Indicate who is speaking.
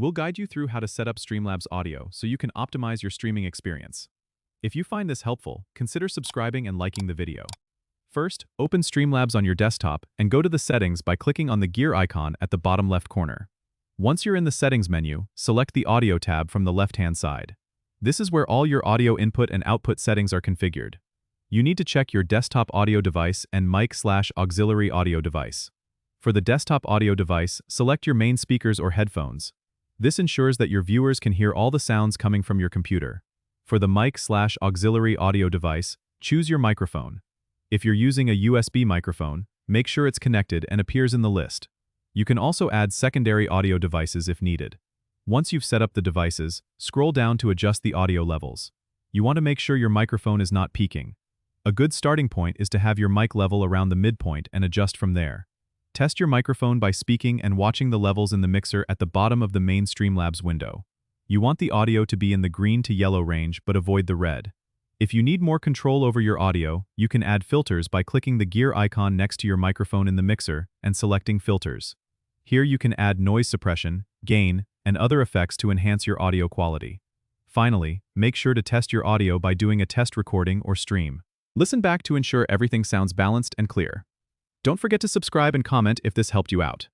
Speaker 1: We'll guide you through how to set up Streamlabs audio so you can optimize your streaming experience. If you find this helpful, consider subscribing and liking the video. First, open Streamlabs on your desktop and go to the settings by clicking on the gear icon at the bottom left corner. Once you're in the settings menu, select the audio tab from the left-hand side. This is where all your audio input and output settings are configured. You need to check your desktop audio device and mic/auxiliary audio device. For the desktop audio device, select your main speakers or headphones. This ensures that your viewers can hear all the sounds coming from your computer. For the mic/auxiliary audio device, choose your microphone. If you're using a USB microphone, make sure it's connected and appears in the list. You can also add secondary audio devices if needed. Once you've set up the devices, scroll down to adjust the audio levels. You want to make sure your microphone is not peaking. A good starting point is to have your mic level around the midpoint and adjust from there. Test your microphone by speaking and watching the levels in the mixer at the bottom of the main Streamlabs window. You want the audio to be in the green to yellow range but avoid the red. If you need more control over your audio, you can add filters by clicking the gear icon next to your microphone in the mixer and selecting filters. Here you can add noise suppression, gain, and other effects to enhance your audio quality. Finally, make sure to test your audio by doing a test recording or stream. Listen back to ensure everything sounds balanced and clear. Don't forget to subscribe and comment if this helped you out.